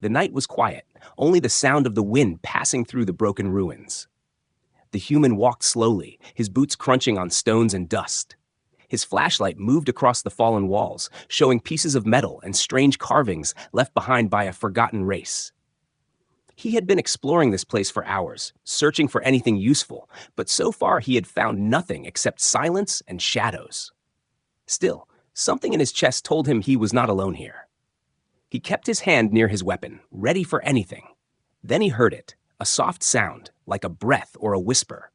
The night was quiet, only the sound of the wind passing through the broken ruins. The human walked slowly, his boots crunching on stones and dust. His flashlight moved across the fallen walls, showing pieces of metal and strange carvings left behind by a forgotten race. He had been exploring this place for hours, searching for anything useful, but so far he had found nothing except silence and shadows. Still, something in his chest told him he was not alone here. He kept his hand near his weapon, ready for anything. Then he heard it, a soft sound, like a breath or a whisper.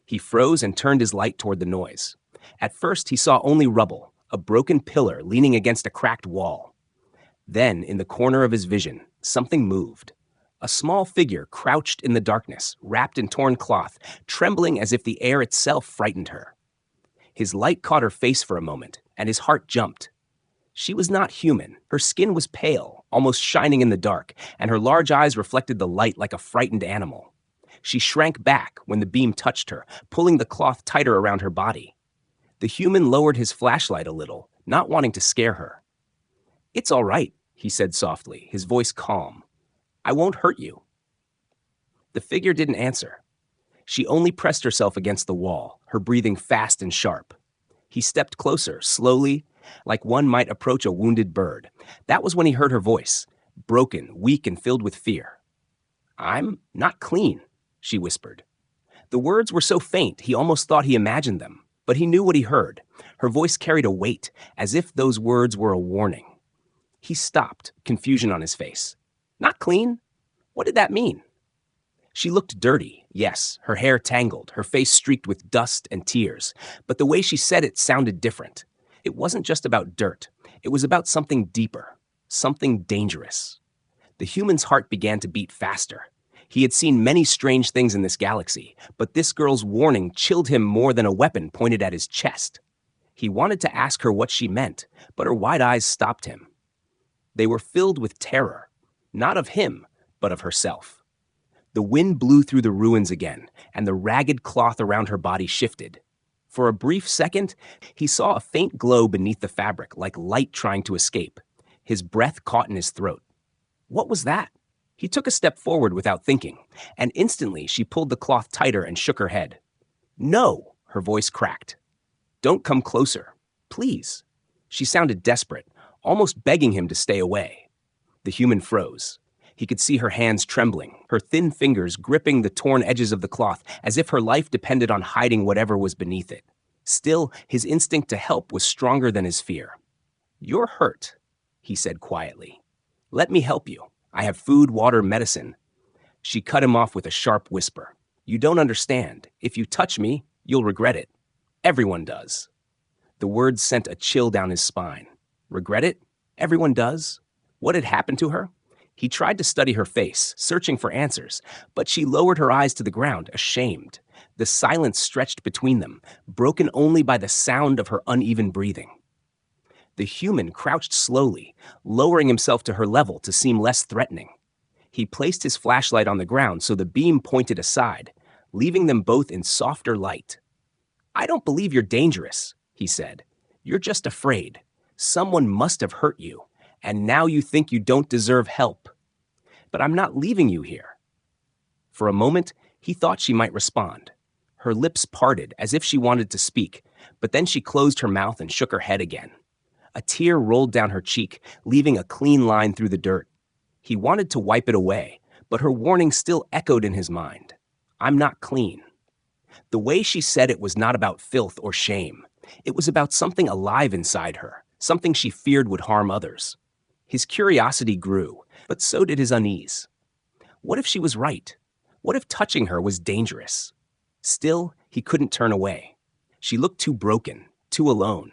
He froze and turned his light toward the noise. At first, he saw only rubble, a broken pillar leaning against a cracked wall. Then, in the corner of his vision, something moved. A small figure crouched in the darkness, wrapped in torn cloth, trembling as if the air itself frightened her. His light caught her face for a moment, and his heart jumped. She was not human. Her skin was pale, almost shining in the dark, and her large eyes reflected the light like a frightened animal. She shrank back when the beam touched her, pulling the cloth tighter around her body. The human lowered his flashlight a little, not wanting to scare her. "It's all right," he said softly, his voice calm. "I won't hurt you." The figure didn't answer. She only pressed herself against the wall, her breathing fast and sharp. He stepped closer, slowly, like one might approach a wounded bird. That was when he heard her voice, broken, weak, and filled with fear. "I'm not clean," she whispered. The words were so faint he almost thought he imagined them, but he knew what he heard. Her voice carried a weight, as if those words were a warning. He stopped, confusion on his face. "Not clean? What did that mean?" She looked dirty, yes, her hair tangled, her face streaked with dust and tears, but the way she said it sounded different. It wasn't just about dirt. It was about something deeper, something dangerous. The human's heart began to beat faster. He had seen many strange things in this galaxy, but this girl's warning chilled him more than a weapon pointed at his chest. He wanted to ask her what she meant, but her wide eyes stopped him. They were filled with terror, not of him, but of herself. The wind blew through the ruins again, and the ragged cloth around her body shifted. For a brief second, he saw a faint glow beneath the fabric, like light trying to escape. His breath caught in his throat. What was that? He took a step forward without thinking, and instantly she pulled the cloth tighter and shook her head. "No," her voice cracked. "Don't come closer. Please." She sounded desperate, almost begging him to stay away. The human froze. He could see her hands trembling, her thin fingers gripping the torn edges of the cloth as if her life depended on hiding whatever was beneath it. Still, his instinct to help was stronger than his fear. "You're hurt," he said quietly. "Let me help you. I have food, water, medicine." She cut him off with a sharp whisper. "You don't understand. If you touch me, you'll regret it. Everyone does." The words sent a chill down his spine. Regret it? Everyone does? What had happened to her? He tried to study her face, searching for answers, but she lowered her eyes to the ground, ashamed. The silence stretched between them, broken only by the sound of her uneven breathing. The human crouched slowly, lowering himself to her level to seem less threatening. He placed his flashlight on the ground so the beam pointed aside, leaving them both in softer light. "I don't believe you're dangerous," he said. "You're just afraid. Someone must have hurt you, and now you think you don't deserve help. But I'm not leaving you here." For a moment, he thought she might respond. Her lips parted as if she wanted to speak, but then she closed her mouth and shook her head again. A tear rolled down her cheek, leaving a clean line through the dirt. He wanted to wipe it away, but her warning still echoed in his mind. "I'm not clean." The way she said it was not about filth or shame. It was about something alive inside her, something she feared would harm others. His curiosity grew, but so did his unease. What if she was right? What if touching her was dangerous? Still, he couldn't turn away. She looked too broken, too alone.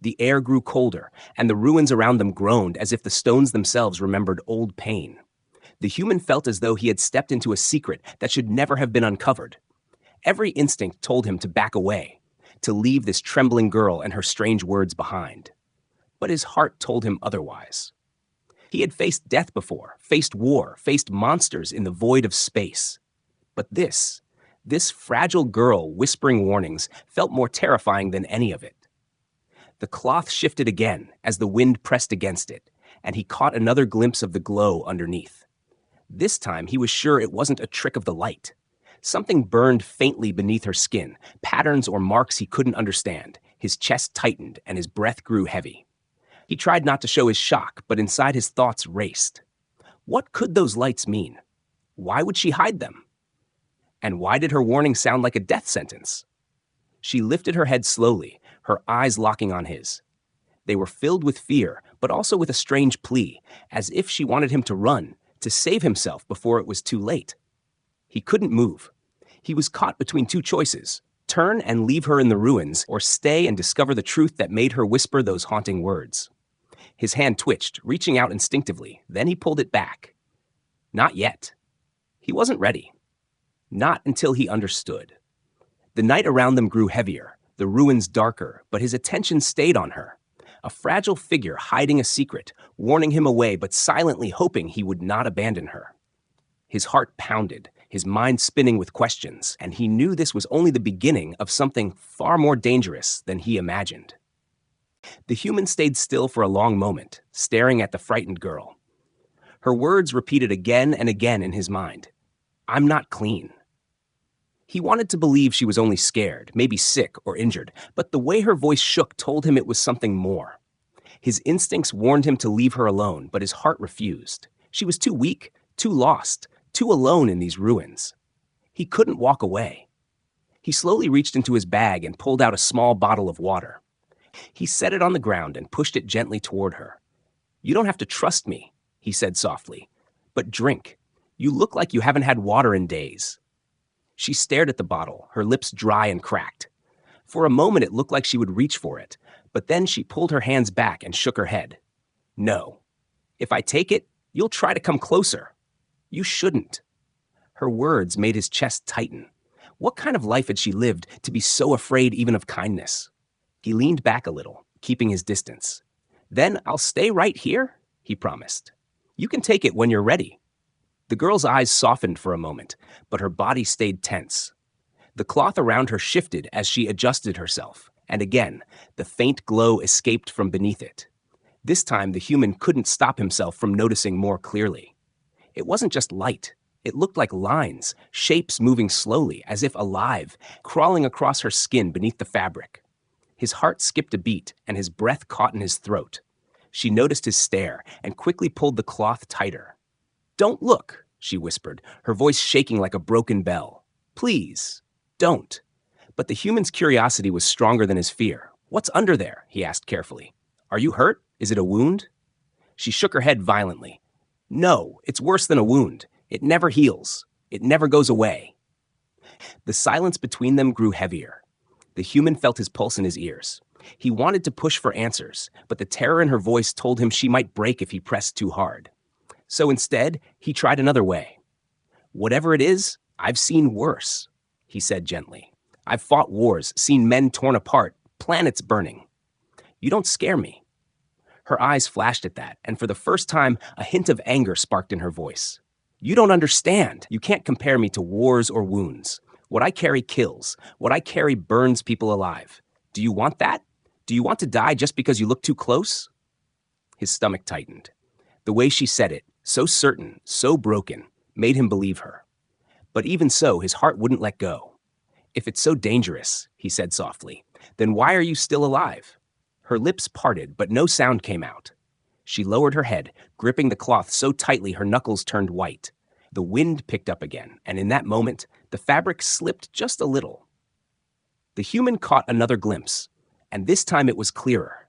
The air grew colder, and the ruins around them groaned as if the stones themselves remembered old pain. The human felt as though he had stepped into a secret that should never have been uncovered. Every instinct told him to back away, to leave this trembling girl and her strange words behind. But his heart told him otherwise. He had faced death before, faced war, faced monsters in the void of space. But this fragile girl whispering warnings felt more terrifying than any of it. The cloth shifted again as the wind pressed against it, and he caught another glimpse of the glow underneath. This time, he was sure it wasn't a trick of the light. Something burned faintly beneath her skin, patterns or marks he couldn't understand. His chest tightened, and his breath grew heavy. He tried not to show his shock, but inside his thoughts raced. What could those lights mean? Why would she hide them? And why did her warning sound like a death sentence? She lifted her head slowly, her eyes locking on his. They were filled with fear, but also with a strange plea, as if she wanted him to run, to save himself before it was too late. He couldn't move. He was caught between two choices: turn and leave her in the ruins, or stay and discover the truth that made her whisper those haunting words. His hand twitched, reaching out instinctively. Then he pulled it back. Not yet. He wasn't ready. Not until he understood. The night around them grew heavier, the ruins darker, but his attention stayed on her. A fragile figure hiding a secret, warning him away but silently hoping he would not abandon her. His heart pounded, his mind spinning with questions, and he knew this was only the beginning of something far more dangerous than he imagined. The human stayed still for a long moment, staring at the frightened girl. Her words repeated again and again in his mind. "I'm not clean." He wanted to believe she was only scared, maybe sick or injured, but the way her voice shook told him it was something more. His instincts warned him to leave her alone, but his heart refused. She was too weak, too lost, too alone in these ruins. He couldn't walk away. He slowly reached into his bag and pulled out a small bottle of water. He set it on the ground and pushed it gently toward her. "You don't have to trust me," he said softly, "but drink. You look like you haven't had water in days." She stared at the bottle, her lips dry and cracked. For a moment it looked like she would reach for it, but then she pulled her hands back and shook her head. "No. If I take it, you'll try to come closer. You shouldn't." Her words made his chest tighten. What kind of life had she lived to be so afraid even of kindness? He leaned back a little, keeping his distance. "Then I'll stay right here," he promised. "You can take it when you're ready." The girl's eyes softened for a moment, but her body stayed tense. The cloth around her shifted as she adjusted herself, and again, the faint glow escaped from beneath it. This time, the human couldn't stop himself from noticing more clearly. It wasn't just light. It looked like lines, shapes moving slowly, as if alive, crawling across her skin beneath the fabric. His heart skipped a beat, and his breath caught in his throat. She noticed his stare and quickly pulled the cloth tighter. "Don't look," she whispered, her voice shaking like a broken bell. "Please, don't." But the human's curiosity was stronger than his fear. "What's under there?" he asked carefully. "Are you hurt? Is it a wound?" She shook her head violently. "No, it's worse than a wound. It never heals. It never goes away." The silence between them grew heavier. The human felt his pulse in his ears. He wanted to push for answers, but the terror in her voice told him she might break if he pressed too hard. So instead, he tried another way. "Whatever it is, I've seen worse," he said gently. "I've fought wars, seen men torn apart, planets burning. You don't scare me." Her eyes flashed at that, and for the first time, a hint of anger sparked in her voice. "You don't understand. You can't compare me to wars or wounds. What I carry kills. What I carry burns people alive. Do you want that? Do you want to die just because you look too close?" His stomach tightened. The way she said it, so certain, so broken, made him believe her. But even so, his heart wouldn't let go. "If it's so dangerous," he said softly, "then why are you still alive?" Her lips parted, but no sound came out. She lowered her head, gripping the cloth so tightly her knuckles turned white. The wind picked up again, and in that moment, the fabric slipped just a little. The human caught another glimpse, and this time it was clearer.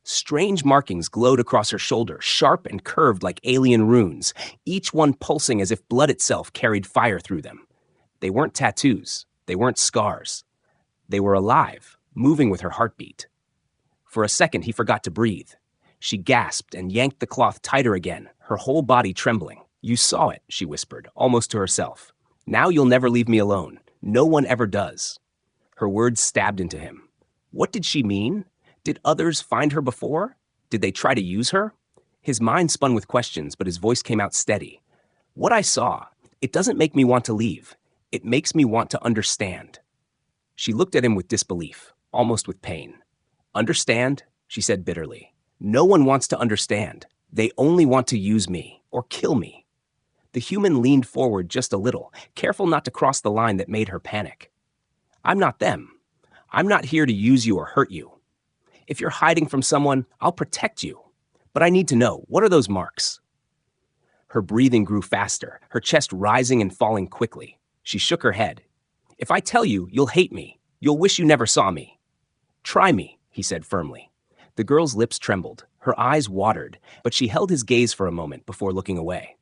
Strange markings glowed across her shoulder, sharp and curved like alien runes, each one pulsing as if blood itself carried fire through them. They weren't tattoos. They weren't scars. They were alive, moving with her heartbeat. For a second, he forgot to breathe. She gasped and yanked the cloth tighter again, her whole body trembling. "You saw it," she whispered, almost to herself. "Now you'll never leave me alone. No one ever does." Her words stabbed into him. What did she mean? Did others find her before? Did they try to use her? His mind spun with questions, but his voice came out steady. "What I saw, it doesn't make me want to leave. It makes me want to understand." She looked at him with disbelief, almost with pain. "Understand?" she said bitterly. "No one wants to understand. They only want to use me or kill me. The human leaned forward just a little, careful not to cross the line that made her panic. I'm not them. I'm not here to use you or hurt you. If you're hiding from someone, I'll protect you. But I need to know, what are those marks? Her breathing grew faster, her chest rising and falling quickly. She shook her head. If I tell you, you'll hate me. You'll wish you never saw me. Try me, he said firmly. The girl's lips trembled, her eyes watered, but she held his gaze for a moment before looking away.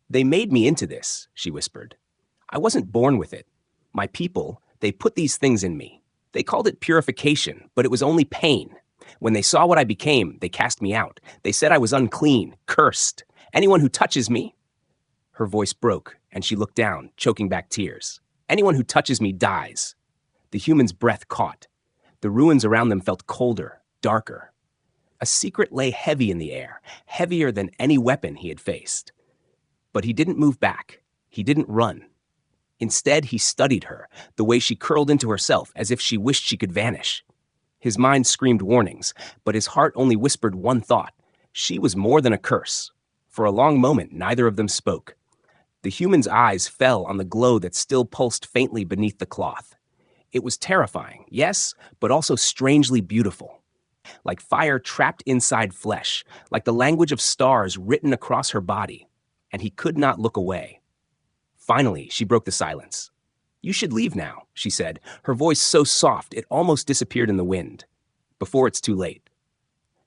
They made me into this, she whispered. I wasn't born with it. My people, they put these things in me. They called it purification, but it was only pain. When they saw what I became, they cast me out. They said I was unclean, cursed. Anyone who touches me... Her voice broke, and she looked down, choking back tears. Anyone who touches me dies. The human's breath caught. The ruins around them felt colder, darker. A secret lay heavy in the air, heavier than any weapon he had faced. But he didn't move back. He didn't run. Instead, he studied her, the way she curled into herself as if she wished she could vanish. His mind screamed warnings, but his heart only whispered one thought. She was more than a curse. For a long moment, neither of them spoke. The human's eyes fell on the glow that still pulsed faintly beneath the cloth. It was terrifying, yes, but also strangely beautiful. Like fire trapped inside flesh, like the language of stars written across her body. And he could not look away. Finally, she broke the silence. You should leave now, she said, her voice so soft it almost disappeared in the wind. Before it's too late.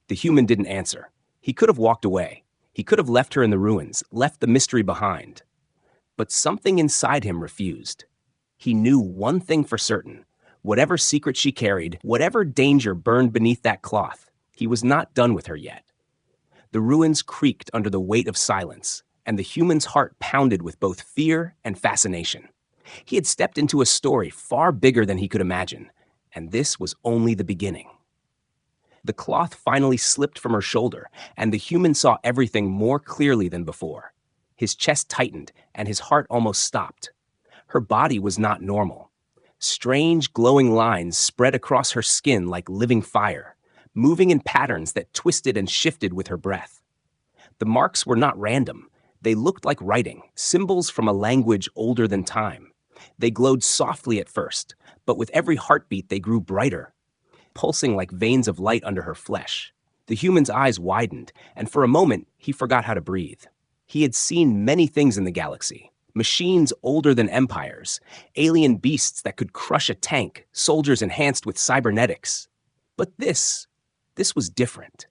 The human didn't answer. He could have walked away. He could have left her in the ruins, left the mystery behind. But something inside him refused. He knew one thing for certain. Whatever secret she carried, whatever danger burned beneath that cloth, he was not done with her yet. The ruins creaked under the weight of silence, and the human's heart pounded with both fear and fascination. He had stepped into a story far bigger than he could imagine, and this was only the beginning. The cloth finally slipped from her shoulder, and the human saw everything more clearly than before. His chest tightened, and his heart almost stopped. Her body was not normal. Strange, glowing lines spread across her skin like living fire, moving in patterns that twisted and shifted with her breath. The marks were not random. They looked like writing, symbols from a language older than time. They glowed softly at first, but with every heartbeat they grew brighter, pulsing like veins of light under her flesh. The human's eyes widened, and for a moment he forgot how to breathe. He had seen many things in the galaxy. Machines older than empires, alien beasts that could crush a tank, soldiers enhanced with cybernetics. But this was different.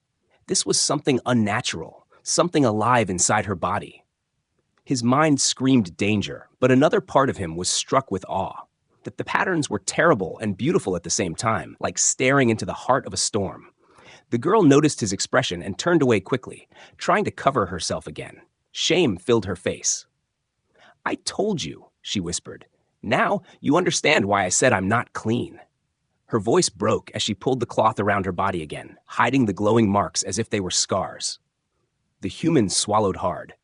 This was something unnatural, something alive inside her body. His mind screamed danger, but another part of him was struck with awe. That the patterns were terrible and beautiful at the same time, like staring into the heart of a storm. The girl noticed his expression and turned away quickly, trying to cover herself again. Shame filled her face. I told you, she whispered. Now you understand why I said I'm not clean. Her voice broke as she pulled the cloth around her body again, hiding the glowing marks as if they were scars. The human swallowed hard.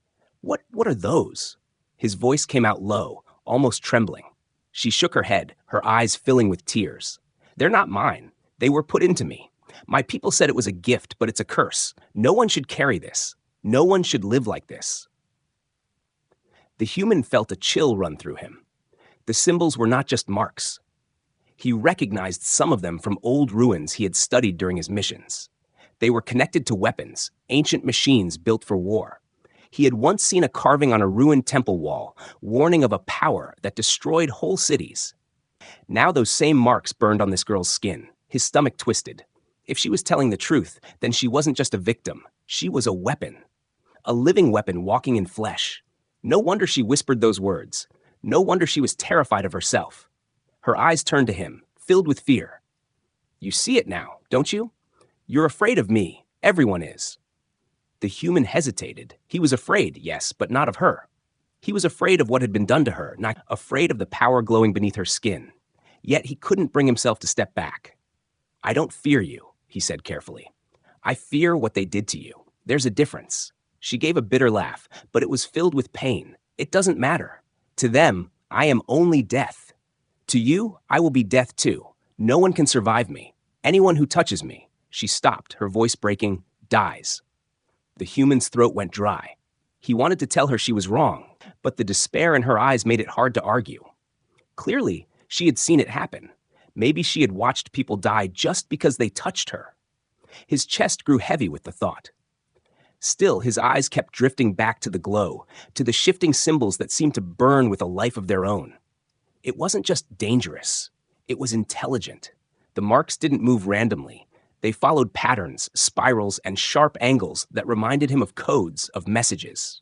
What are those? His voice came out low, almost trembling. She shook her head, her eyes filling with tears. They're not mine. They were put into me. My people said it was a gift, but it's a curse. No one should carry this. No one should live like this. The human felt a chill run through him. The symbols were not just marks. He recognized some of them from old ruins he had studied during his missions. They were connected to weapons, ancient machines built for war. He had once seen a carving on a ruined temple wall, warning of a power that destroyed whole cities. Now those same marks burned on this girl's skin. His stomach twisted. If she was telling the truth, then she wasn't just a victim. She was a weapon. A living weapon walking in flesh. No wonder she whispered those words. No wonder she was terrified of herself. Her eyes turned to him, filled with fear. You see it now, don't you? You're afraid of me. Everyone is. The human hesitated. He was afraid, yes, but not of her. He was afraid of what had been done to her, not afraid of the power glowing beneath her skin. Yet he couldn't bring himself to step back. I don't fear you, he said carefully. I fear what they did to you. There's a difference. She gave a bitter laugh, but it was filled with pain. It doesn't matter. To them, I am only death. To you, I will be death too. No one can survive me. Anyone who touches me, she stopped, her voice breaking, dies. The human's throat went dry. He wanted to tell her she was wrong, but the despair in her eyes made it hard to argue. Clearly, she had seen it happen. Maybe she had watched people die just because they touched her. His chest grew heavy with the thought. Still, his eyes kept drifting back to the glow, to the shifting symbols that seemed to burn with a life of their own. It wasn't just dangerous. It was intelligent. The marks didn't move randomly. They followed patterns, spirals, and sharp angles that reminded him of codes, of messages.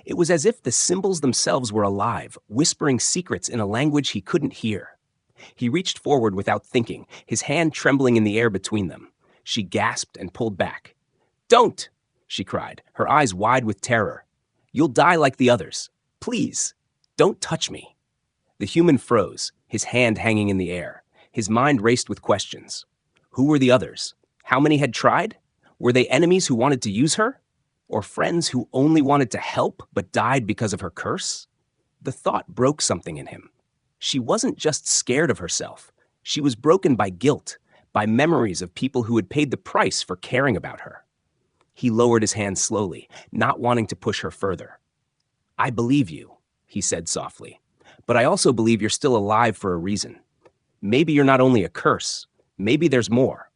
It was as if the symbols themselves were alive, whispering secrets in a language he couldn't hear. He reached forward without thinking, his hand trembling in the air between them. She gasped and pulled back. "Don't!" she cried, her eyes wide with terror. "You'll die like the others. Please, don't touch me." The human froze, his hand hanging in the air. His mind raced with questions. Who were the others? How many had tried? Were they enemies who wanted to use her? Or friends who only wanted to help but died because of her curse? The thought broke something in him. She wasn't just scared of herself. She was broken by guilt, by memories of people who had paid the price for caring about her. He lowered his hand slowly, not wanting to push her further. "I believe you," he said softly, "but I also believe you're still alive for a reason. Maybe you're not only a curse. Maybe there's more."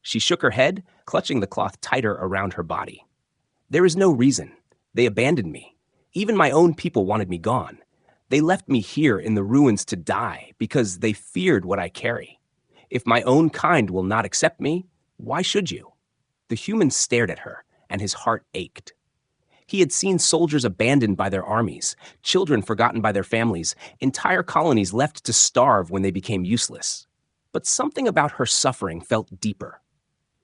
She shook her head, clutching the cloth tighter around her body. "There is no reason. They abandoned me. Even my own people wanted me gone. They left me here in the ruins to die because they feared what I carry. If my own kind will not accept me, why should you?" The human stared at her, and his heart ached. He had seen soldiers abandoned by their armies, children forgotten by their families, entire colonies left to starve when they became useless. But something about her suffering felt deeper.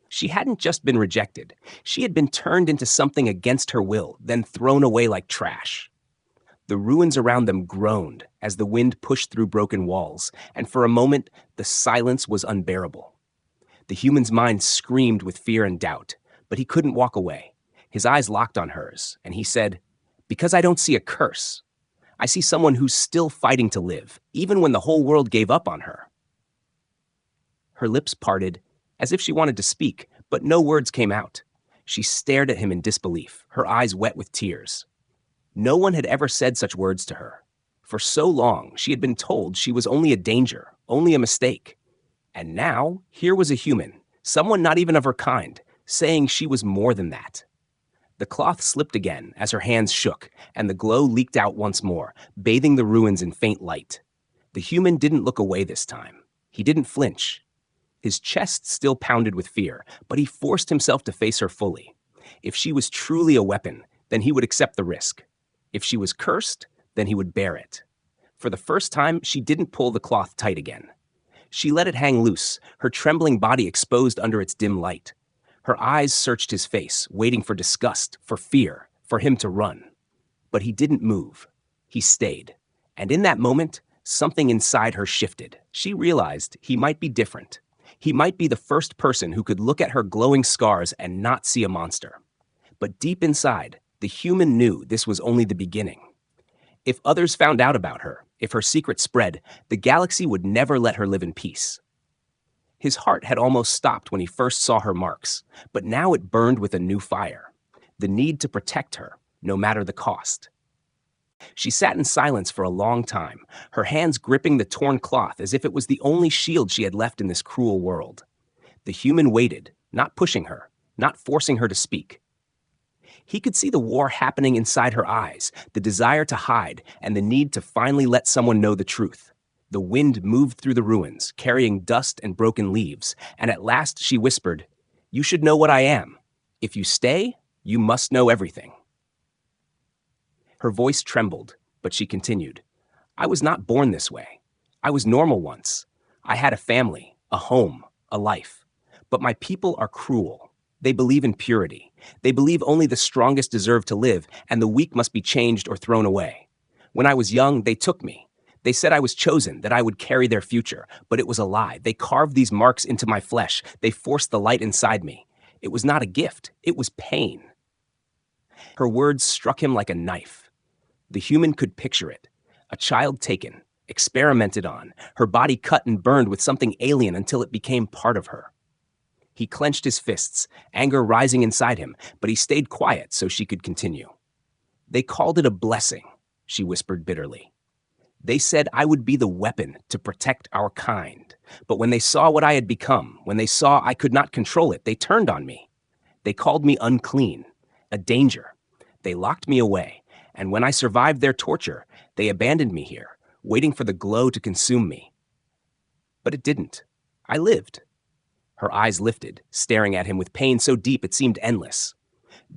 She hadn't just been rejected. She had been turned into something against her will, then thrown away like trash. The ruins around them groaned as the wind pushed through broken walls, and for a moment, the silence was unbearable. The human's mind screamed with fear and doubt, but he couldn't walk away. His eyes locked on hers, and he said, "Because I don't see a curse. I see someone who's still fighting to live, even when the whole world gave up on her." Her lips parted, as if she wanted to speak, but no words came out. She stared at him in disbelief, her eyes wet with tears. No one had ever said such words to her. For so long, she had been told she was only a danger, only a mistake. And now, here was a human, someone not even of her kind, saying she was more than that. The cloth slipped again as her hands shook, and the glow leaked out once more, bathing the ruins in faint light. The human didn't look away this time. He didn't flinch. His chest still pounded with fear, but he forced himself to face her fully. If she was truly a weapon, then he would accept the risk. If she was cursed, then he would bear it. For the first time, she didn't pull the cloth tight again. She let it hang loose, her trembling body exposed under its dim light. Her eyes searched his face, waiting for disgust, for fear, for him to run. But he didn't move. He stayed. And in that moment, something inside her shifted. She realized he might be different. He might be the first person who could look at her glowing scars and not see a monster. But deep inside, the human knew this was only the beginning. If others found out about her, if her secret spread, the galaxy would never let her live in peace. His heart had almost stopped when he first saw her marks, but now it burned with a new fire. The need to protect her, no matter the cost. She sat in silence for a long time, her hands gripping the torn cloth as if it was the only shield she had left in this cruel world. The human waited, not pushing her, not forcing her to speak. He could see the war happening inside her eyes, the desire to hide, and the need to finally let someone know the truth. The wind moved through the ruins, carrying dust and broken leaves, and at last she whispered, "You should know what I am. If you stay, you must know everything." Her voice trembled, but she continued, "I was not born this way. I was normal once. I had a family, a home, a life. But my people are cruel. They believe in purity. They believe only the strongest deserve to live, and the weak must be changed or thrown away. When I was young, they took me. They said I was chosen, that I would carry their future, but it was a lie. They carved these marks into my flesh. They forced the light inside me. It was not a gift. It was pain." Her words struck him like a knife. The human could picture it. A child taken, experimented on, her body cut and burned with something alien until it became part of her. He clenched his fists, anger rising inside him, but he stayed quiet so she could continue. They called it a blessing, she whispered bitterly. They said I would be the weapon to protect our kind. But when they saw what I had become, when they saw I could not control it, they turned on me. They called me unclean, a danger. They locked me away, and when I survived their torture, they abandoned me here, waiting for the glow to consume me. But it didn't. I lived. Her eyes lifted, staring at him with pain so deep it seemed endless.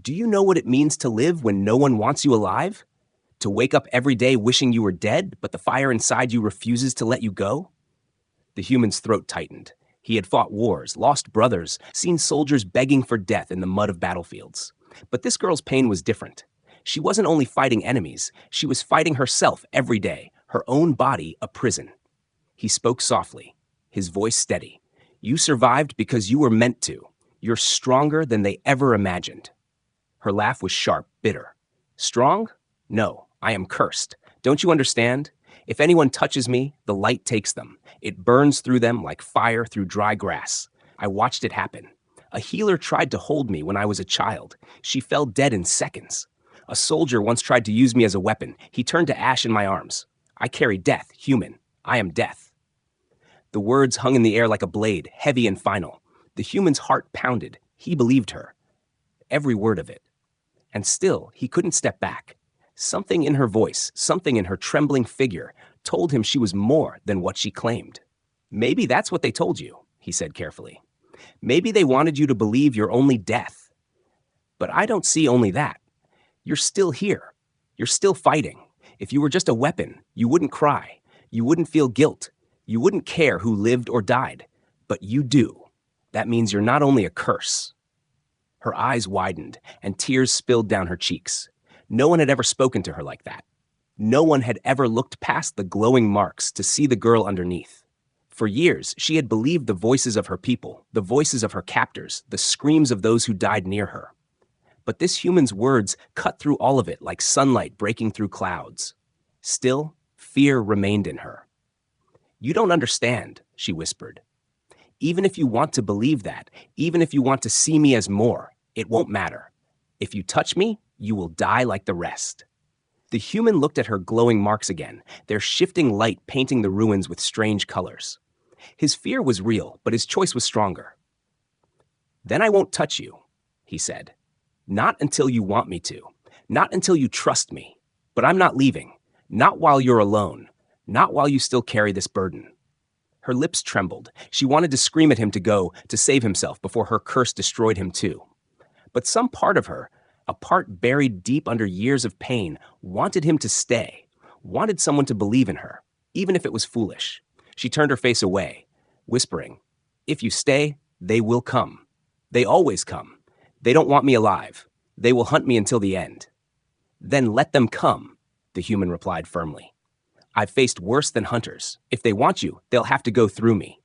Do you know what it means to live when no one wants you alive? To wake up every day wishing you were dead, but the fire inside you refuses to let you go? The human's throat tightened. He had fought wars, lost brothers, seen soldiers begging for death in the mud of battlefields. But this girl's pain was different. She wasn't only fighting enemies, she was fighting herself every day, her own body a prison. He spoke softly, his voice steady. You survived because you were meant to. You're stronger than they ever imagined. Her laugh was sharp, bitter. Strong? No, I am cursed. Don't you understand? If anyone touches me, the light takes them. It burns through them like fire through dry grass. I watched it happen. A healer tried to hold me when I was a child. She fell dead in seconds. A soldier once tried to use me as a weapon. He turned to ash in my arms. I carry death, human. I am death. The words hung in the air like a blade, heavy and final. The human's heart pounded. He believed her. Every word of it. And still, he couldn't step back. Something in her voice, something in her trembling figure, told him she was more than what she claimed. Maybe that's what they told you, he said carefully. Maybe they wanted you to believe you're only death. But I don't see only that. You're still here. You're still fighting. If you were just a weapon, you wouldn't cry. You wouldn't feel guilt. You wouldn't care who lived or died. But you do. That means you're not only a curse. Her eyes widened, and tears spilled down her cheeks. No one had ever spoken to her like that. No one had ever looked past the glowing marks to see the girl underneath. For years, she had believed the voices of her people, the voices of her captors, the screams of those who died near her. But this human's words cut through all of it like sunlight breaking through clouds. Still, fear remained in her. You don't understand, she whispered. Even if you want to believe that, even if you want to see me as more, it won't matter. If you touch me, you will die like the rest. The human looked at her glowing marks again, their shifting light painting the ruins with strange colors. His fear was real, but his choice was stronger. Then I won't touch you, he said. Not until you want me to. Not until you trust me. But I'm not leaving. Not while you're alone. Not while you still carry this burden. Her lips trembled. She wanted to scream at him to go, to save himself before her curse destroyed him too. But some part of her, a part buried deep under years of pain, wanted him to stay, wanted someone to believe in her, even if it was foolish. She turned her face away, whispering, if you stay, they will come. They always come. They don't want me alive. They will hunt me until the end. Then let them come, the human replied firmly. I've faced worse than hunters. If they want you, they'll have to go through me.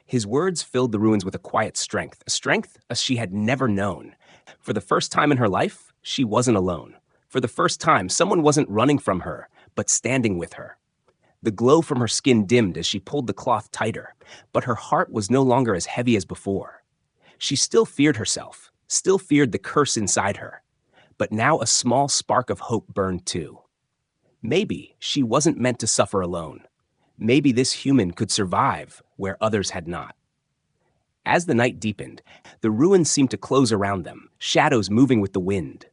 His words filled the ruins with a quiet strength, a strength as she had never known. For the first time in her life, she wasn't alone. For the first time, someone wasn't running from her, but standing with her. The glow from her skin dimmed as she pulled the cloth tighter, but her heart was no longer as heavy as before. She still feared herself, still feared the curse inside her. But now a small spark of hope burned too. Maybe she wasn't meant to suffer alone. Maybe this human could survive where others had not. As the night deepened, the ruins seemed to close around them, shadows moving with the wind.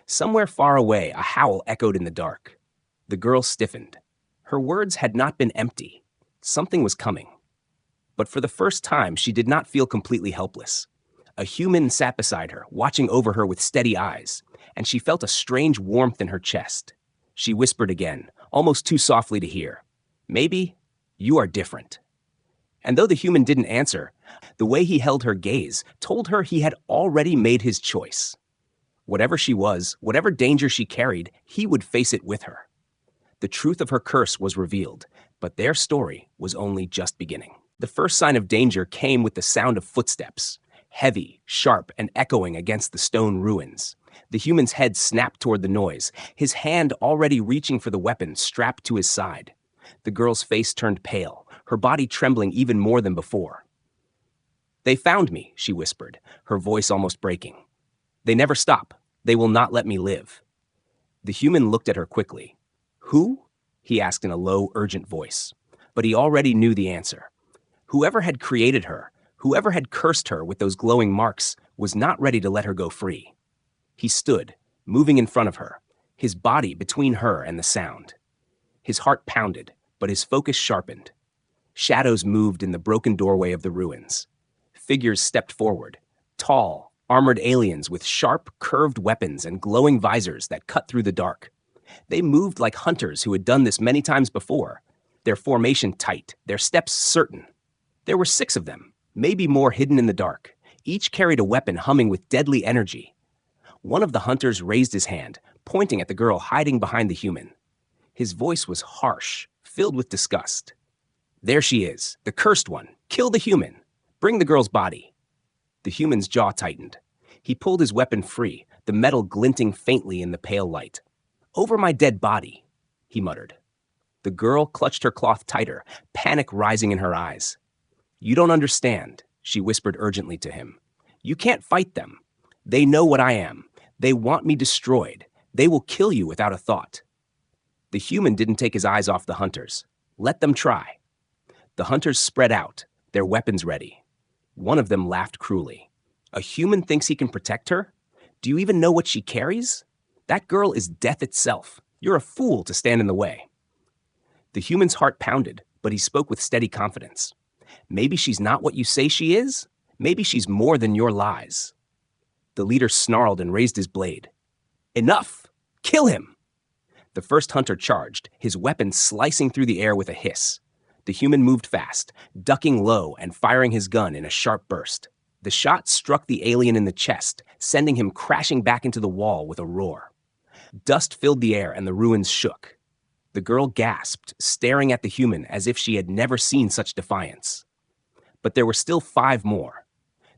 Somewhere far away, a howl echoed in the dark. The girl stiffened. Her words had not been empty. Something was coming. But for the first time, she did not feel completely helpless. A human sat beside her, watching over her with steady eyes, and she felt a strange warmth in her chest. She whispered again, almost too softly to hear, maybe you are different. And though the human didn't answer, the way he held her gaze told her he had already made his choice. Whatever she was, whatever danger she carried, he would face it with her. The truth of her curse was revealed, but their story was only just beginning. The first sign of danger came with the sound of footsteps, heavy, sharp, and echoing against the stone ruins. The human's head snapped toward the noise, his hand already reaching for the weapon strapped to his side. The girl's face turned pale, her body trembling even more than before. They found me, she whispered, her voice almost breaking. They never stop. They will not let me live. The human looked at her quickly. Who? He asked in a low, urgent voice. But he already knew the answer. Whoever had created her, whoever had cursed her with those glowing marks, was not ready to let her go free. He stood, moving in front of her, his body between her and the sound. His heart pounded, but his focus sharpened. Shadows moved in the broken doorway of the ruins. Figures stepped forward, tall, armored aliens with sharp, curved weapons and glowing visors that cut through the dark. They moved like hunters who had done this many times before, their formation tight, their steps certain. There were 6 of them, maybe more hidden in the dark. Each carried a weapon humming with deadly energy. One of the hunters raised his hand, pointing at the girl hiding behind the human. His voice was harsh, filled with disgust. There she is, the cursed one. Kill the human. Bring the girl's body. The human's jaw tightened. He pulled his weapon free, the metal glinting faintly in the pale light. Over my dead body, he muttered. The girl clutched her cloth tighter, panic rising in her eyes. You don't understand, she whispered urgently to him. You can't fight them. They know what I am. They want me destroyed. They will kill you without a thought. The human didn't take his eyes off the hunters. Let them try. The hunters spread out, their weapons ready. One of them laughed cruelly. A human thinks he can protect her? Do you even know what she carries? That girl is death itself. You're a fool to stand in the way. The human's heart pounded, but he spoke with steady confidence. Maybe she's not what you say she is. Maybe she's more than your lies. The leader snarled and raised his blade. Enough! Kill him! The first hunter charged, his weapon slicing through the air with a hiss. The human moved fast, ducking low and firing his gun in a sharp burst. The shot struck the alien in the chest, sending him crashing back into the wall with a roar. Dust filled the air and the ruins shook. The girl gasped, staring at the human as if she had never seen such defiance. But there were still 5 more.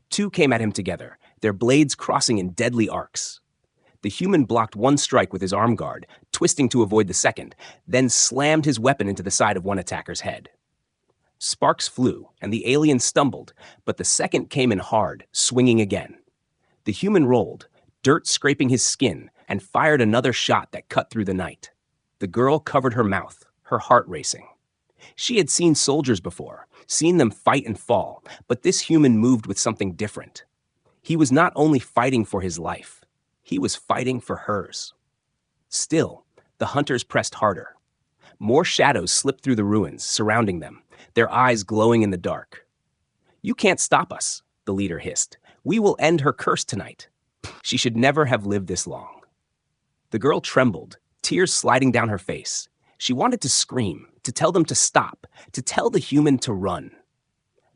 2 came at him together, their blades crossing in deadly arcs. The human blocked one strike with his arm guard, twisting to avoid the second, then slammed his weapon into the side of one attacker's head. Sparks flew, and the alien stumbled, but the second came in hard, swinging again. The human rolled, dirt scraping his skin, and fired another shot that cut through the night. The girl covered her mouth, her heart racing. She had seen soldiers before, seen them fight and fall, but this human moved with something different. He was not only fighting for his life, he was fighting for hers. Still, the hunters pressed harder. More shadows slipped through the ruins, surrounding them, their eyes glowing in the dark. You can't stop us, the leader hissed. We will end her curse tonight. She should never have lived this long. The girl trembled, tears sliding down her face. She wanted to scream, to tell them to stop, to tell the human to run.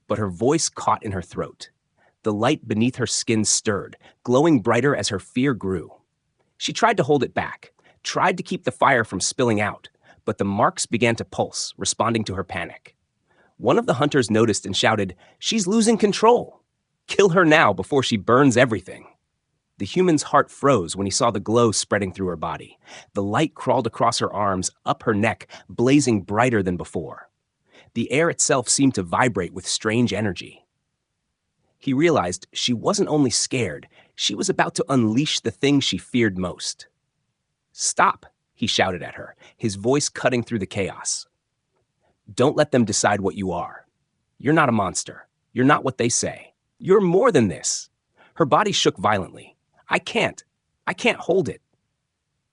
But her voice caught in her throat. The light beneath her skin stirred, glowing brighter as her fear grew. She tried to hold it back, tried to keep the fire from spilling out, but the marks began to pulse, responding to her panic. One of the hunters noticed and shouted, "She's losing control. Kill her now before she burns everything." The human's heart froze when he saw the glow spreading through her body. The light crawled across her arms, up her neck, blazing brighter than before. The air itself seemed to vibrate with strange energy. He realized she wasn't only scared, she was about to unleash the thing she feared most. "Stop," he shouted at her, his voice cutting through the chaos. "Don't let them decide what you are. You're not a monster. You're not what they say. You're more than this." Her body shook violently. I can't hold it."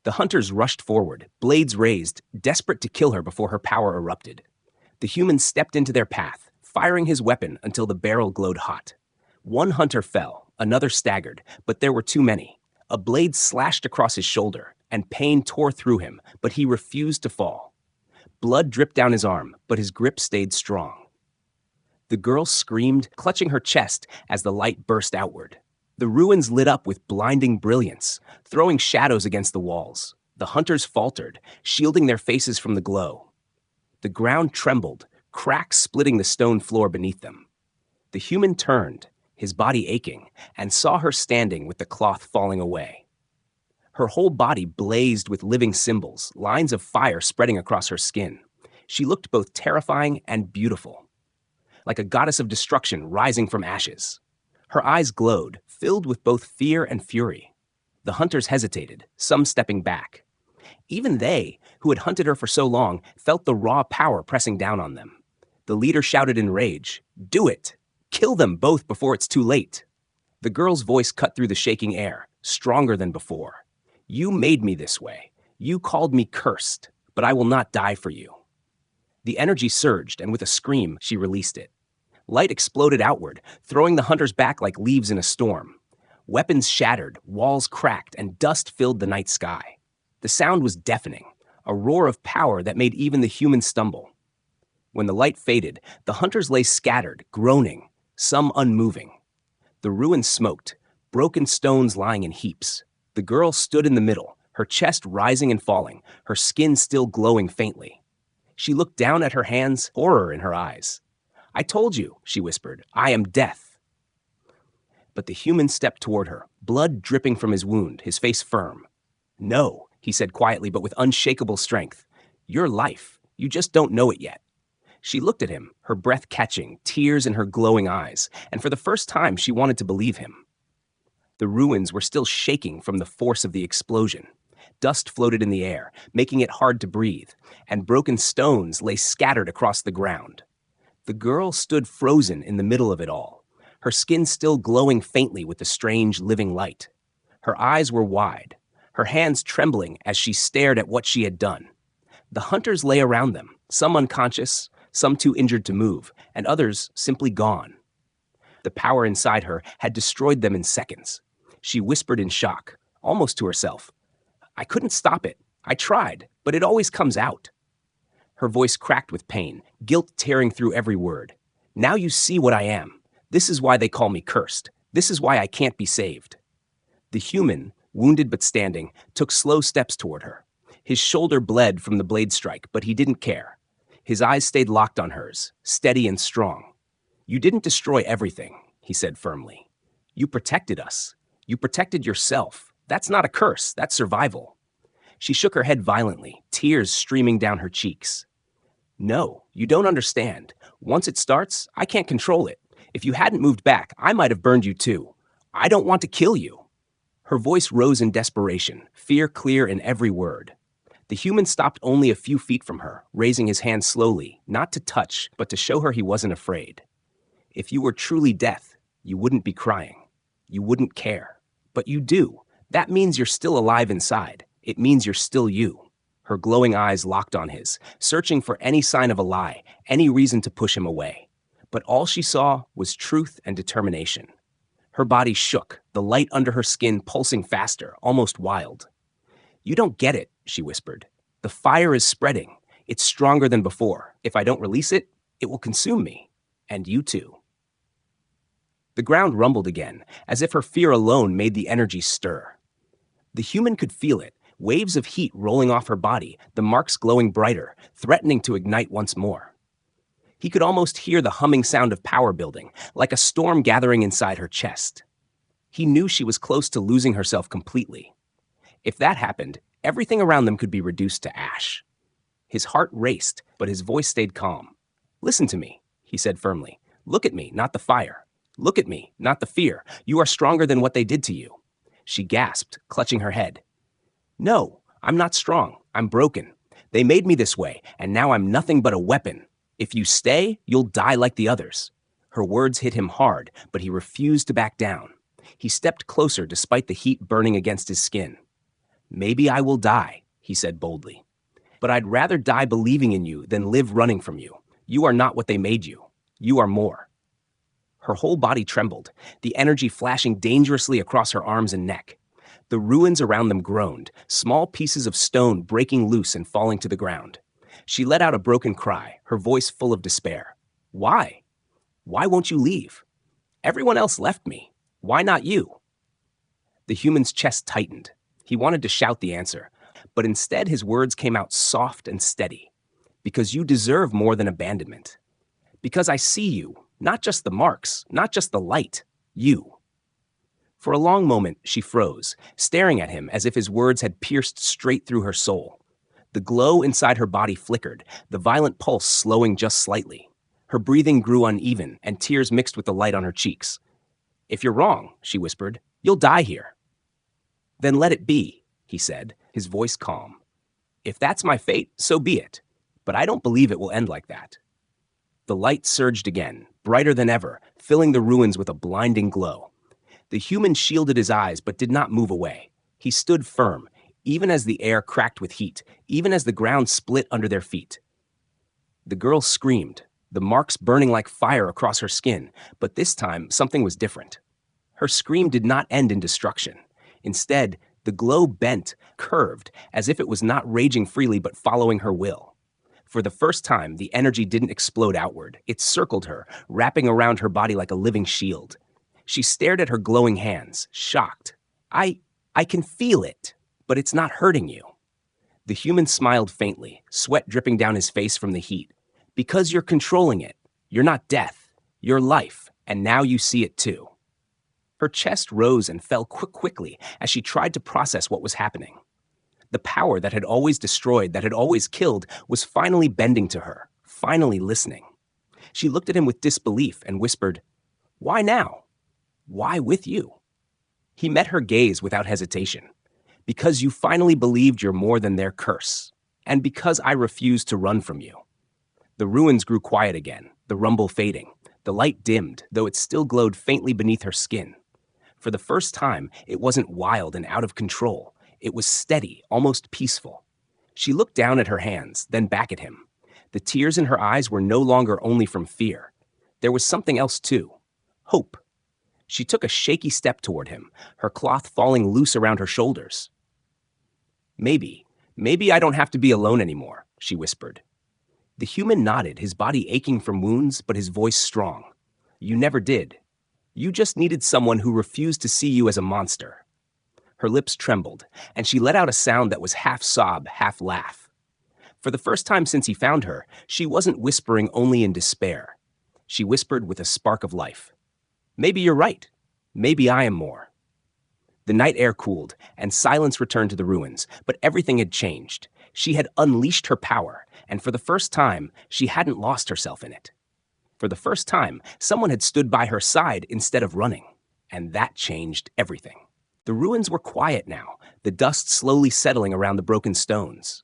The hunters rushed forward, blades raised, desperate to kill her before her power erupted. The human stepped into their path, firing his weapon until the barrel glowed hot. One hunter fell, another staggered, but there were too many. A blade slashed across his shoulder, and pain tore through him, but he refused to fall. Blood dripped down his arm, but his grip stayed strong. The girl screamed, clutching her chest as the light burst outward. The ruins lit up with blinding brilliance, throwing shadows against the walls. The hunters faltered, shielding their faces from the glow. The ground trembled, cracks splitting the stone floor beneath them. The human turned, his body aching, and saw her standing with the cloth falling away. Her whole body blazed with living symbols, lines of fire spreading across her skin. She looked both terrifying and beautiful. like a goddess of destruction rising from ashes. Her eyes glowed, filled with both fear and fury. The hunters hesitated, some stepping back. Even they, who had hunted her for so long, felt the raw power pressing down on them. The leader shouted in rage, "Do it! Kill them both before it's too late!" The girl's voice cut through the shaking air, stronger than before. "You made me this way. You called me cursed, but I will not die for you." The energy surged, and with a scream, she released it. Light exploded outward, throwing the hunters back like leaves in a storm. Weapons shattered, walls cracked, and dust filled the night sky. The sound was deafening, a roar of power that made even the humans stumble. When the light faded, the hunters lay scattered, groaning, some unmoving. The ruins smoked, broken stones lying in heaps. The girl stood in the middle, her chest rising and falling, her skin still glowing faintly. She looked down at her hands, horror in her eyes. "I told you," she whispered, "I am death." But the human stepped toward her, blood dripping from his wound, his face firm. "No," he said quietly but with unshakable strength. "You're life. You just don't know it yet." She looked at him, her breath catching, tears in her glowing eyes, and for the first time she wanted to believe him. The ruins were still shaking from the force of the explosion. Dust floated in the air, making it hard to breathe, and broken stones lay scattered across the ground. The girl stood frozen in the middle of it all, her skin still glowing faintly with the strange living light. Her eyes were wide, her hands trembling as she stared at what she had done. The hunters lay around them, some unconscious, some too injured to move, and others simply gone. The power inside her had destroyed them in seconds. She whispered in shock, almost to herself, "I couldn't stop it. I tried, but it always comes out." Her voice cracked with pain, guilt tearing through every word. "Now you see what I am. This is why they call me cursed. This is why I can't be saved." The human, wounded but standing, took slow steps toward her. His shoulder bled from the blade strike, but he didn't care. His eyes stayed locked on hers, steady and strong. "You didn't destroy everything," he said firmly. "You protected us. You protected yourself. That's not a curse, that's survival." She shook her head violently, tears streaming down her cheeks. "No, you don't understand. Once it starts, I can't control it. If you hadn't moved back, I might have burned you too. I don't want to kill you." Her voice rose in desperation, fear clear in every word. The human stopped only a few feet from her, raising his hand slowly, not to touch, but to show her he wasn't afraid. "If you were truly death, you wouldn't be crying. You wouldn't care. But you do. That means you're still alive inside. It means you're still you." Her glowing eyes locked on his, searching for any sign of a lie, any reason to push him away. But all she saw was truth and determination. Her body shook, the light under her skin pulsing faster, almost wild. "You don't get it," she whispered. "The fire is spreading. It's stronger than before. If I don't release it, it will consume me. And you too." The ground rumbled again, as if her fear alone made the energy stir. The human could feel it, waves of heat rolling off her body, the marks glowing brighter, threatening to ignite once more. He could almost hear the humming sound of power building, like a storm gathering inside her chest. He knew she was close to losing herself completely. If that happened, everything around them could be reduced to ash. His heart raced, but his voice stayed calm. "Listen to me," he said firmly. "Look at me, not the fire. Look at me, not the fear. You are stronger than what they did to you." She gasped, clutching her head. "No, I'm not strong. I'm broken. They made me this way, and now I'm nothing but a weapon. If you stay, you'll die like the others." Her words hit him hard, but he refused to back down. He stepped closer despite the heat burning against his skin. "Maybe I will die," he said boldly. "But I'd rather die believing in you than live running from you. You are not what they made you. You are more." Her whole body trembled, the energy flashing dangerously across her arms and neck. The ruins around them groaned, small pieces of stone breaking loose and falling to the ground. She let out a broken cry, her voice full of despair. "Why? Why won't you leave? Everyone else left me. Why not you?" The human's chest tightened. He wanted to shout the answer, but instead his words came out soft and steady. "Because you deserve more than abandonment. Because I see you, not just the marks, not just the light, you." For a long moment, she froze, staring at him as if his words had pierced straight through her soul. The glow inside her body flickered, the violent pulse slowing just slightly. Her breathing grew uneven, and tears mixed with the light on her cheeks. "If you're wrong," she whispered, "you'll die here." "Then let it be," he said, his voice calm. "If that's my fate, so be it. But I don't believe it will end like that." The light surged again, brighter than ever, filling the ruins with a blinding glow. The human shielded his eyes but did not move away. He stood firm, even as the air cracked with heat, even as the ground split under their feet. The girl screamed, the marks burning like fire across her skin, but this time something was different. Her scream did not end in destruction. Instead, the glow bent, curved, as if it was not raging freely but following her will. For the first time, the energy didn't explode outward. It circled her, wrapping around her body like a living shield. She stared at her glowing hands, shocked. I can feel it, but it's not hurting you." The human smiled faintly, sweat dripping down his face from the heat. "Because you're controlling it. You're not death. You're life, and now you see it too." Her chest rose and fell quickly as she tried to process what was happening. The power that had always destroyed, that had always killed, was finally bending to her, finally listening. She looked at him with disbelief and whispered, "Why now? Why with you?" He met her gaze without hesitation. "Because you finally believed you're more than their curse, and because I refused to run from you." The ruins grew quiet again, the rumble fading. The light dimmed, though it still glowed faintly beneath her skin. For the first time, it wasn't wild and out of control. It was steady, almost peaceful. She looked down at her hands, then back at him. The tears in her eyes were no longer only from fear. There was something else too. Hope. She took a shaky step toward him, her cloth falling loose around her shoulders. Maybe I don't have to be alone anymore," she whispered. The human nodded, his body aching from wounds, but his voice strong. "You never did. You just needed someone who refused to see you as a monster." Her lips trembled, and she let out a sound that was half sob, half laugh. For the first time since he found her, she wasn't whispering only in despair. She whispered with a spark of life. "Maybe you're right. Maybe I am more." The night air cooled, and silence returned to the ruins, but everything had changed. She had unleashed her power, and for the first time, she hadn't lost herself in it. For the first time, someone had stood by her side instead of running, and that changed everything. The ruins were quiet now, the dust slowly settling around the broken stones.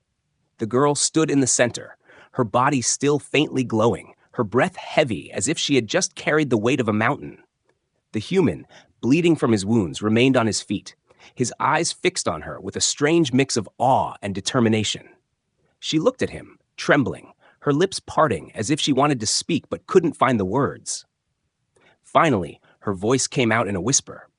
The girl stood in the center, her body still faintly glowing, her breath heavy as if she had just carried the weight of a mountain. The human, bleeding from his wounds, remained on his feet, his eyes fixed on her with a strange mix of awe and determination. She looked at him, trembling, her lips parting as if she wanted to speak but couldn't find the words. Finally, her voice came out in a whisper.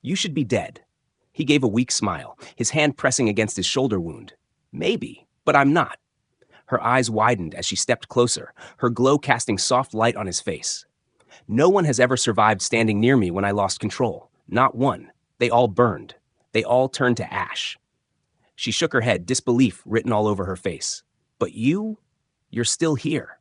"You should be dead." He gave a weak smile, his hand pressing against his shoulder wound. "Maybe, but I'm not." Her eyes widened as she stepped closer, her glow casting soft light on his face. "No one has ever survived standing near me when I lost control. Not one. They all burned. They all turned to ash." She shook her head, disbelief written all over her face. "But you're still here."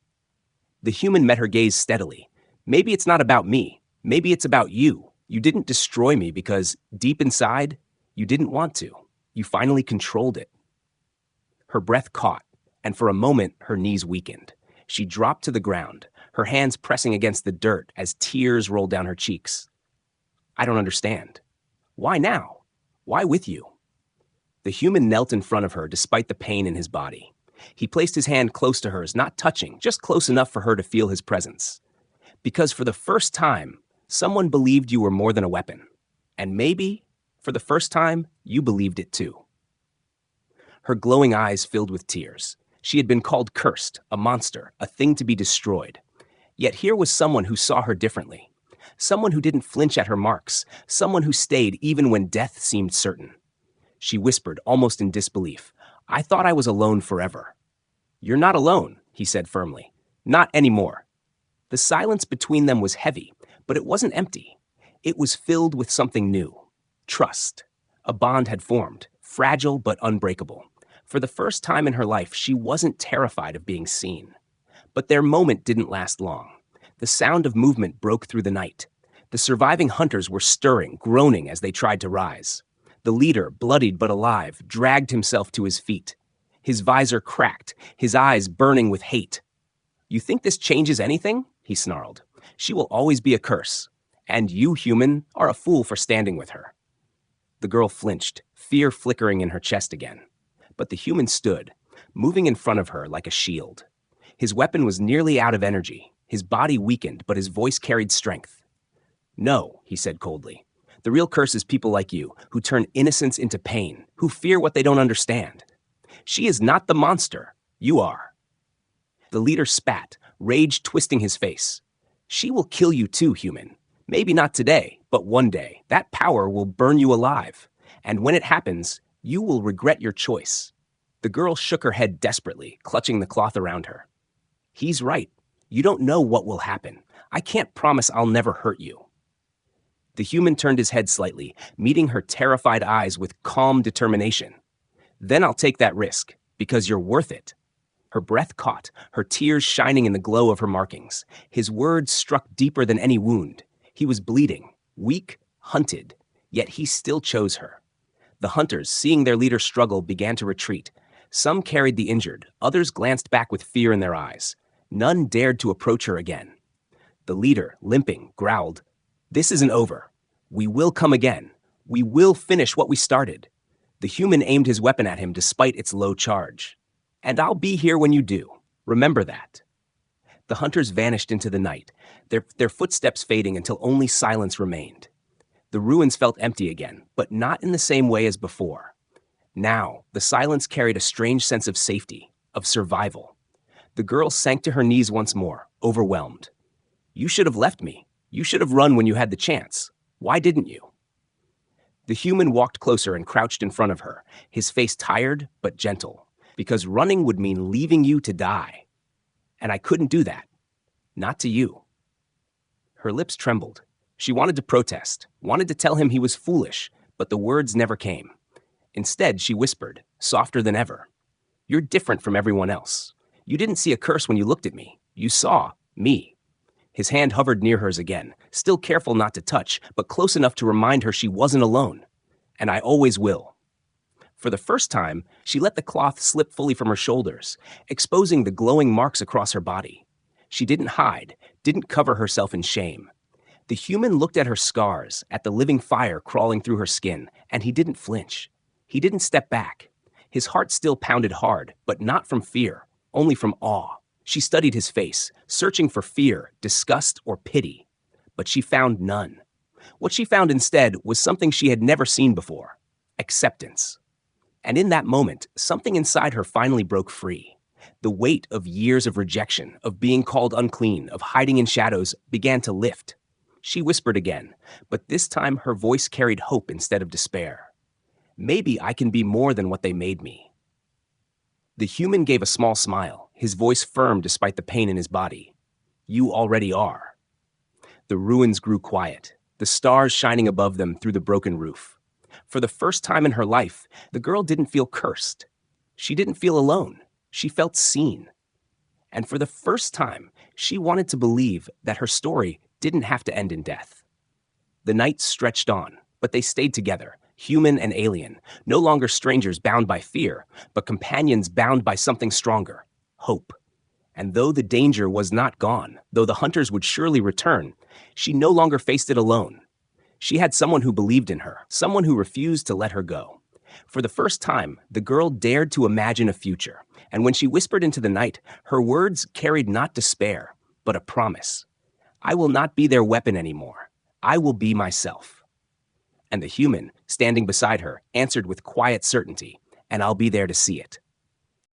The human met her gaze steadily. "Maybe it's not about me. Maybe it's about you. You didn't destroy me because, deep inside, you didn't want to. You finally controlled it." Her breath caught, and for a moment, her knees weakened. She dropped to the ground, her hands pressing against the dirt as tears rolled down her cheeks. "I don't understand. Why now? Why with you?" The human knelt in front of her despite the pain in his body. He placed his hand close to hers, not touching, just close enough for her to feel his presence. "Because for the first time, someone believed you were more than a weapon. And maybe, for the first time, you believed it too." Her glowing eyes filled with tears. She had been called cursed, a monster, a thing to be destroyed. Yet here was someone who saw her differently. Someone who didn't flinch at her marks. Someone who stayed even when death seemed certain. She whispered, almost in disbelief, "I thought I was alone forever." "You're not alone," he said firmly. "Not anymore." The silence between them was heavy, but it wasn't empty. It was filled with something new. Trust. A bond had formed, fragile but unbreakable. For the first time in her life, she wasn't terrified of being seen. But their moment didn't last long. The sound of movement broke through the night. The surviving hunters were stirring, groaning as they tried to rise. The leader, bloodied but alive, dragged himself to his feet. His visor cracked, his eyes burning with hate. You think this changes anything? He snarled. She will always be a curse. And you, human, are a fool for standing with her. The girl flinched, fear flickering in her chest again. But the human stood, moving in front of her like a shield. His weapon was nearly out of energy. His body weakened, but his voice carried strength. No, he said coldly. The real curse is people like you, who turn innocence into pain, who fear what they don't understand. She is not the monster. You are. The leader spat, rage twisting his face. She will kill you too, human. Maybe not today, but one day. That power will burn you alive. And when it happens, you will regret your choice. The girl shook her head desperately, clutching the cloth around her. He's right. You don't know what will happen. I can't promise I'll never hurt you. The human turned his head slightly, meeting her terrified eyes with calm determination. Then I'll take that risk, because you're worth it. Her breath caught, her tears shining in the glow of her markings. His words struck deeper than any wound. He was bleeding, weak, hunted, yet he still chose her. The hunters, seeing their leader struggle, began to retreat. Some carried the injured, others glanced back with fear in their eyes. None dared to approach her again. The leader, limping, growled, "This isn't over. We will come again. We will finish what we started." The human aimed his weapon at him despite its low charge. "And I'll be here when you do. Remember that." The hunters vanished into the night, their footsteps fading until only silence remained. The ruins felt empty again, but not in the same way as before. Now, the silence carried a strange sense of safety, of survival. The girl sank to her knees once more, overwhelmed. "You should have left me. You should have run when you had the chance. Why didn't you?" The human walked closer and crouched in front of her, his face tired but gentle, because running would mean leaving you to die. And I couldn't do that. Not to you. Her lips trembled. She wanted to protest, wanted to tell him he was foolish, but the words never came. Instead, she whispered, softer than ever, "You're different from everyone else. You didn't see a curse when you looked at me. You saw me." His hand hovered near hers again, still careful not to touch, but close enough to remind her she wasn't alone. "And I always will." For the first time, she let the cloth slip fully from her shoulders, exposing the glowing marks across her body. She didn't hide, didn't cover herself in shame. The human looked at her scars, at the living fire crawling through her skin, and he didn't flinch. He didn't step back. His heart still pounded hard, but not from fear, only from awe. She studied his face, searching for fear, disgust, or pity. But she found none. What she found instead was something she had never seen before: acceptance. And in that moment, something inside her finally broke free. The weight of years of rejection, of being called unclean, of hiding in shadows, began to lift. She whispered again, but this time her voice carried hope instead of despair. "Maybe I can be more than what they made me." The human gave a small smile, his voice firm despite the pain in his body. "You already are." The ruins grew quiet, the stars shining above them through the broken roof. For the first time in her life, the girl didn't feel cursed. She didn't feel alone. She felt seen. And for the first time, she wanted to believe that her story didn't have to end in death. The night stretched on, but they stayed together, human and alien, no longer strangers bound by fear, but companions bound by something stronger: hope. And though the danger was not gone, though the hunters would surely return, she no longer faced it alone. She had someone who believed in her, someone who refused to let her go. For the first time, the girl dared to imagine a future, and when she whispered into the night, her words carried not despair, but a promise. "I will not be their weapon anymore. I will be myself." And the human, standing beside her, answered with quiet certainty, "And I'll be there to see it."